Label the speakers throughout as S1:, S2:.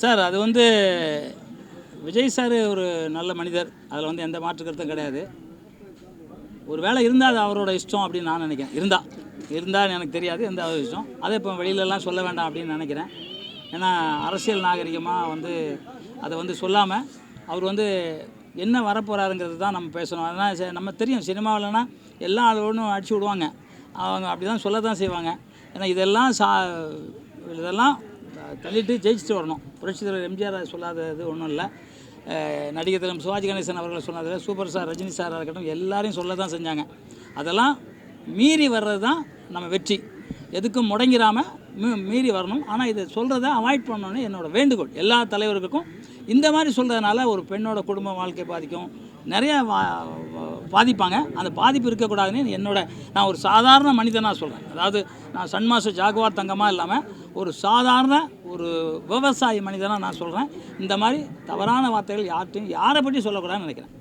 S1: Sir அது வந்து Vijay sir ஒரு நல்ல மனிதர், அதில் வந்து எந்த மாற்று கருத்தும் கிடையாது. ஒரு வேளை இருந்தால் அது அவரோட இஷ்டம் அப்படின்னு நான் நினைக்கிறேன். இருந்தால் எனக்கு தெரியாது, எந்த இஷ்டம் அதை இப்போ வெளியிலலாம் சொல்ல வேண்டாம் அப்படின்னு நினைக்கிறேன். ஏன்னா அரசியல் நாகரிகமாக வந்து அதை வந்து சொல்லாமல் அவர் வந்து என்ன வரப்போகிறாருங்கிறது தான் நம்ம பேசணும். அதனால் நம்ம தெரியும் சினிமாவில்னா எல்லா அளவுன்னு அடிச்சு விடுவாங்க, அவங்க அப்படி தான் சொல்ல தான் செய்வாங்க. ஏன்னா இதெல்லாம் தள்ளிட்டு ஜெயிச்சுட்டு வரணும். புரட்சித் தலைவர் எம்ஜிஆர் சொல்லாதது ஒன்றும் இல்லை. நடிகர் தினம் சிவாஜி கணேசன் அவர்கள் சொன்னதில் சூப்பர் ஸ்டார் ரஜினி சாராக இருக்கட்டும் எல்லாரையும் சொல்ல தான் செஞ்சாங்க. அதெல்லாம் மீறி வர்றது தான் நம்ம வெற்றி. எதுக்கும் முடங்கிடாமல் மீறி வரணும். ஆனால் இதை சொல்கிறத அவாய்ட் பண்ணணுன்னு என்னோடய வேண்டுகோள் எல்லா தலைவர்களுக்கும். இந்த மாதிரி சொல்கிறதுனால ஒரு பெண்ணோட குடும்ப வாழ்க்கை பாதிக்கும், நிறையா பாதிப்பாங்க. அந்த பாதிப்பு இருக்கக்கூடாதுன்னு நான் ஒரு சாதாரண மனிதனாக சொல்கிறேன். அதாவது நான் சன்மாச ஜாகுவார் தங்கமாக இல்லாமல் ஒரு சாதாரண ஒரு விவசாயி மனிதனாக நான் சொல்கிறேன். இந்த மாதிரி தவறான வார்த்தைகள் யாரை பற்றி சொல்லக்கூடாதுன்னு நினைக்கிறேன்.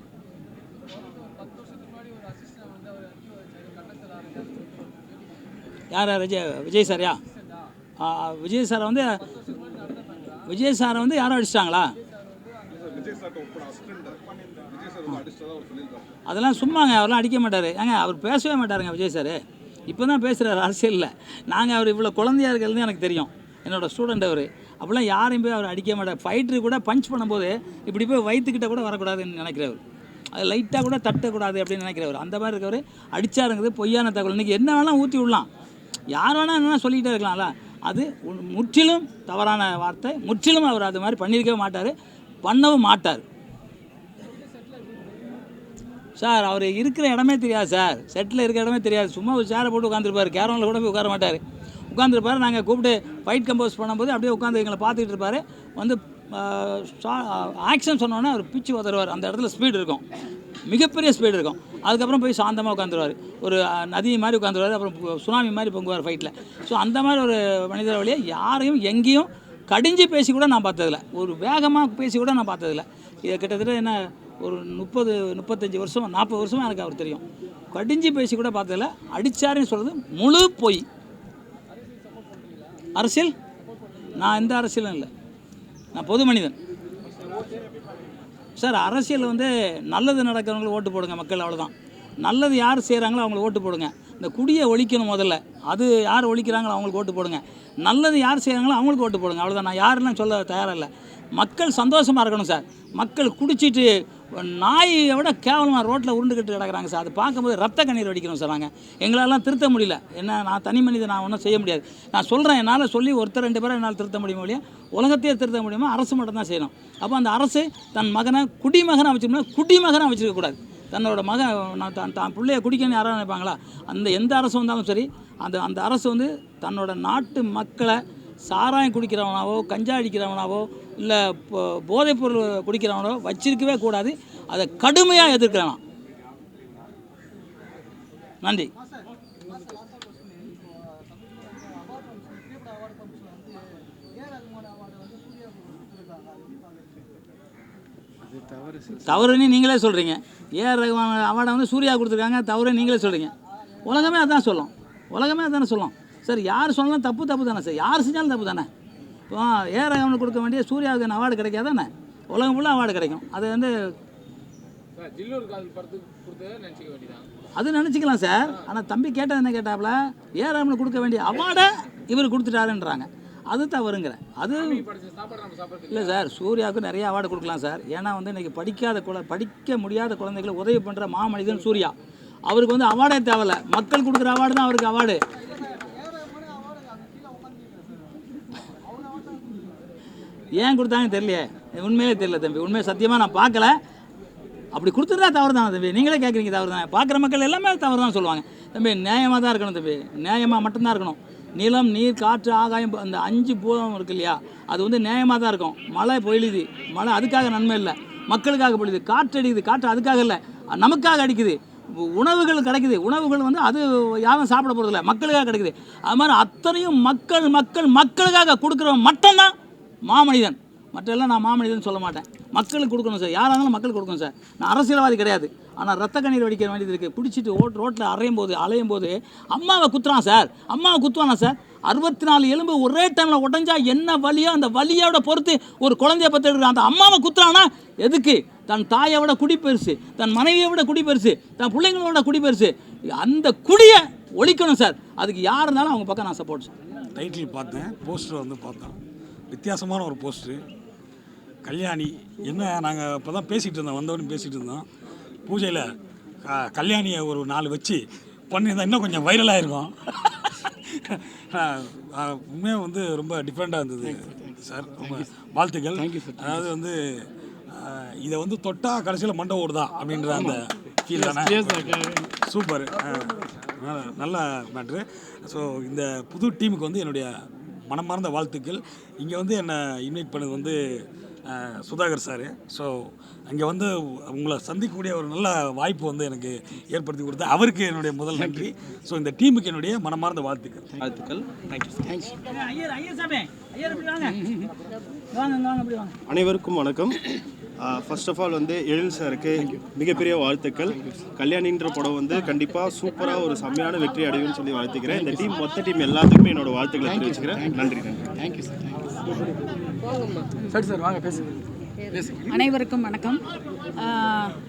S1: யார் விஜய் சாரியா? விஜய் சாரை வந்து யாரும் அடிச்சிட்டாங்களா? அதெல்லாம் சும்மாங்க, அவரெல்லாம் அடிக்க மாட்டார். ஏங்க அவர் பேசவே மாட்டாருங்க விஜய் சார். இப்போ தான் பேசுகிறார் அரசியலில். நாங்கள் அவர் இவ்வளோ குழந்தையாக இருக்கிறது எனக்கு தெரியும். என்னோடய ஸ்டூடெண்ட் அவர். அப்படிலாம் யாரையும் போய் அவர் அடிக்க மாட்டார். ஃபைட்ரு கூட பஞ்ச் பண்ணும்போது இப்படி போய் வயிற்றுக்கிட்ட கூட வரக்கூடாதுன்னு நினைக்கிறவர். அது லைட்டாக கூட தட்டக்கூடாது அப்படின்னு நினைக்கிறவர். அந்த மாதிரி இருக்கவர் அடித்தாருங்கிறது பொய்யான தகவல். இன்றைக்கி என்ன வேணால் ஊற்றி விடலாம், யார் வேணால் என்னென்னா சொல்லிக்கிட்டே இருக்கலாம்ல. அது முற்றிலும் தவறான வார்த்தை. முற்றிலும் அவர் அது மாதிரி பண்ணியிருக்கவே மாட்டார், பண்ணவும் மாட்டார். சார் அவர் இருக்கிற இடமே தெரியாது சார். செட்டில் இருக்கிற இடமே தெரியாது. சும்மா ஒரு சேரை போட்டு உட்காந்துருப்பார். கேரமில் கூட போய் உட்கார மாட்டார். உட்காந்துருப்பார். நாங்கள் கூப்பிட்டு ஃபைட் கம்போஸ் பண்ணும்போது அப்படியே உட்காந்து எங்களை பார்த்துக்கிட்டு இருப்பார். வந்து ஆக்ஷன் சொன்னோன்னே அவர் பிச்சு உதறுவார். அந்த இடத்துல ஸ்பீடு இருக்கும், மிகப்பெரிய ஸ்பீடு இருக்கும். அதுக்கப்புறம் போய் சாந்தமாக உட்காந்துருவார். ஒரு நதி மாதிரி உட்காந்துருவார். அப்புறம் சுனாமி மாதிரி பொங்குவார் ஃபைட்டில். ஸோ அந்த மாதிரி ஒரு மனிதர் வழியாக யாரையும் எங்கேயும் கடிஞ்சு பேசி கூட நான் பார்த்ததில்ல, ஒரு வேகமாக பேசி கூட நான் பார்த்ததில்ல. இது கிட்டத்தட்ட என்ன ஒரு 35 வருஷம் 40 வருஷமாக எனக்கு அவர் தெரியும். கடிஞ்சு பேசி கூட பார்த்ததில்ல. அடித்தாருன்னு சொல்கிறது முழு பொய். அரசியல் நான் எந்த அரசியலும் இல்லை, நான் பொது மனிதன் சார். அரசியல் வந்து நல்லது நடக்கிறவங்களுக்கு ஓட்டு போடுங்க மக்கள், அவ்வளோதான். நல்லது யார் செய்கிறாங்களோ அவங்களுக்கு ஓட்டு போடுங்க. இந்த குடியை ஒழிக்கணும் முதல்ல, அது யார் ஒழிக்கிறாங்களோ அவங்களுக்கு ஓட்டு போடுங்க. நல்லது யார் செய்கிறாங்களோ அவங்களுக்கு ஓட்டு போடுங்க, அவ்வளோதான். நான் யாருன்னு சொல்ல தயாராக இல்லை. மக்கள் சந்தோஷமாக இருக்கணும் சார். மக்கள் குடிச்சிட்டு நாயை விட கேவலமாக ரோட்டில் உருண்டுக்கிட்டு கிடக்கிறாங்க சார். அது பார்க்கும்போது ரத்த கண்ணீர் வடிக்கணும் சார். எங்களெல்லாம் திருத்த முடியல. என்ன நான் தனி மனிதன், நான் ஒன்றும் செய்ய முடியாது. நான் சொல்கிறேன், என்னால் சொல்லி ஒருத்தர் 2 பேரை என்னால் திருத்த முடியும் இல்லையா? உலகத்தையே திருத்த முடியுமா? அரசு மட்டும் தான் செய்யணும். அப்போ அந்த அரசு தன் மகனை குடிமகனாக வச்சுக்கணும். குடிமகனாக வச்சுருக்கக்கூடாது. தன்னோட மகன் தான் பிள்ளைய குடிக்கணும்னு யாராவது நினைப்பாங்களா? எந்த அரசு வந்தாலும் சரி, அந்த அரசு வந்து தன்னோட நாட்டு மக்களை சாராயம் குடிக்கிறவனாவோ, கஞ்சா அடிக்கிறவனாவோ, இல்லை போதைப்பொருள் குடிக்கிறவனோ வச்சிருக்கவே கூடாது. அதை கடுமையாக எதிர்க்கிறேன். நன்றி. தவறுன்னு நீங்களே சொல்கிறீங்க. ஏஆர் ரகுமான் அவார்டை வந்து சூர்யா கொடுத்துருக்காங்க, தவறுன்னு நீங்களே சொல்கிறீங்க. உலகமே அதான் சொல்லும், உலகமே அதானே சொல்லும் சார். யார் சொன்னாலும் தப்பு தானே சார். யார் செஞ்சாலும் தப்பு தானே. இப்போ ஏஆர் ரகுமானுக்கு கொடுக்க வேண்டிய சூர்யாவுக்கு அவார்டு கிடைக்காதானே? உலகம் ஃபுல்லாக அவார்டு கிடைக்கும். அது வந்து அது நினச்சிக்கலாம் சார். ஆனால் தம்பி கேட்டது என்ன கேட்டாப்புல, ஏஆர் ரகுமானுக்கு கொடுக்க வேண்டிய அவார்டை இவர் கொடுத்துட்டாருன்றாங்க. அது தவறுங்கிற. அது இல்லை சார். சூர்யாவுக்கு நிறைய அவார்டு கொடுக்கலாம் சார். ஏன்னா வந்து இன்றைக்கி படிக்க முடியாத குழந்தைகளை உதவி பண்ணுற மாமனிதன் சூர்யா. அவருக்கு வந்து அவார்டே தேவையில்ல. மக்கள் கொடுக்குற அவார்டு தான் அவருக்கு அவார்டு. ஏன் கொடுத்தாங்க தெரியலையே, உண்மையிலே தெரியல தம்பி. உண்மையை சத்தியமாக நான் பார்க்கல. அப்படி கொடுத்துருந்தா தவறு தானே தம்பி? நீங்களே கேட்குறீங்க தவறு தானே. பார்க்குற மக்கள் எல்லாமே தவறு தான் சொல்லுவாங்க தம்பி. நியாயமாக தான் இருக்கணும் தம்பி, நியாயமாக மட்டும்தான் இருக்கணும். நிலம், நீர், காற்று, ஆகாயம், அந்த 5 பூதம் இருக்கு இல்லையா, அது வந்து நியாயமாக தான் இருக்கும். மழை பொழியுது, மழை அதுக்காக நன்மை இல்லை, மக்களுக்காக பொழியுது. காற்று அடிக்குது, காற்று அதுக்காக இல்லை, நமக்காக அடிக்குது. உணவுகள் கிடைக்குது, உணவுகள் வந்து அது யாரும் சாப்பிட போகிறதில்ல, மக்களுக்காக கிடைக்குது. அது மாதிரி அத்தனையும் மக்களுக்காக கொடுக்குறவன் மட்டும்தான் மாமனிதன். மற்றெல்லாம் நான் மாமனிதன் சொல்ல மாட்டேன். மக்களுக்கு கொடுக்கணும் சார். யாராக இருந்தாலும் மக்களுக்கு கொடுக்கணும் சார். நான் அரசியல்வாதி கிடையாது. ஆனால் ரத்த கண்ணீர் வடிக்கிற வேண்டியது இருக்குது. பிடிச்சிட்டு ரோட்டில் அலையும் போது அம்மாவை குத்துறான் சார், அம்மாவை குத்துவானா சார்? 64 எலும்பு ஒரே டைமில் உடஞ்சா என்ன வலியோ அந்த வலியோட பொறுத்து ஒரு குழந்தைய பற்றி எடுக்கிற அந்த அம்மாவை குத்துறானா எதுக்கு? தன் தாயை விட குடி பெருசு, தன் மனைவியை விட குடி பெருசு, தன் பிள்ளைங்களோட குடி பெருசு. அந்த குடியை ஒழிக்கணும் சார். அதுக்கு யார் இருந்தாலும் அவங்க பக்கம் நான் சப்போர்ட் சார்.
S2: டைட்டில் பார்த்தேன், போஸ்டர் வந்து பார்த்தோம், வித்தியாசமான ஒரு போஸ்டரு. கல்யாணி என்ன நாங்கள் இப்போ தான் பேசிகிட்டு இருந்தோம், வந்தவொடனே பேசிகிட்டு இருந்தோம். பூஜையில் கல்யாணியை ஒரு 4 வச்சு பண்ணியிருந்தா இன்னும் கொஞ்சம் வைரலாக இருக்கும். உண்மையாக வந்து ரொம்ப டிஃப்ரெண்ட்டாக இருந்தது சார். ரொம்ப வாழ்த்துக்கள். அதாவது வந்து இதை வந்து தொட்டா கடைசியில் மண்டை ஓடுதா அப்படின்ற அந்த ஃபீல் தானே. சூப்பர், நல்ல மேட்ரு. ஸோ இந்த புது டீமுக்கு வந்து என்னுடைய மனமார்ந்த வாழ்த்துக்கள். இங்கே வந்து என்னை இன்வைட் பண்ணது வந்து சுதாகர் சார். ஸோ அங்கே வந்து உங்களை சந்திக்கக்கூடிய ஒரு நல்ல வாய்ப்பு வந்து எனக்கு ஏற்படுத்தி கொடுத்த அவருக்கு என்னுடைய முதல் நன்றி. ஸோ இந்த டீமுக்கு என்னுடைய மனமார்ந்த வாழ்த்துக்கள்.
S3: அனைவருக்கும் வணக்கம். ஃபர்ஸ்ட் ஆஃப் ஆல் வந்து எழில் சாருக்கு மிகப்பெரிய வாழ்த்துக்கள். கல்யாணின்ற படம் வந்து கண்டிப்பாக சூப்பராக ஒரு செம்மையான வெற்றி அடையும்னு சொல்லி வாழ்த்துக்கிறேன். இந்த டீம் மொத்த டீம் எல்லாத்துக்குமே என்னோட வாழ்த்துக்களை தெரிவிச்சுக்கிறேன். நன்றி.
S4: Thank you sir. வாங்க பேசுங்க.
S5: அனைவருக்கும் வணக்கம்.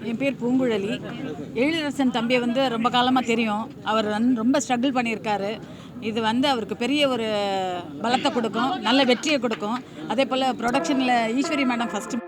S5: என் பேர் பூங்குழலி. எழிலரசன் தம்பியை வந்து ரொம்ப காலமாக தெரியும். அவர் ரொம்ப ஸ்ட்ரகிள் பண்ணியிருக்காரு. இது வந்து அவருக்கு பெரிய ஒரு பலத்தை கொடுக்கும், நல்ல வெற்றியை கொடுக்கும். அதே போல் ப்ரொடக்ஷனில் ஈஸ்வரி மேடம் ஃபஸ்ட்டு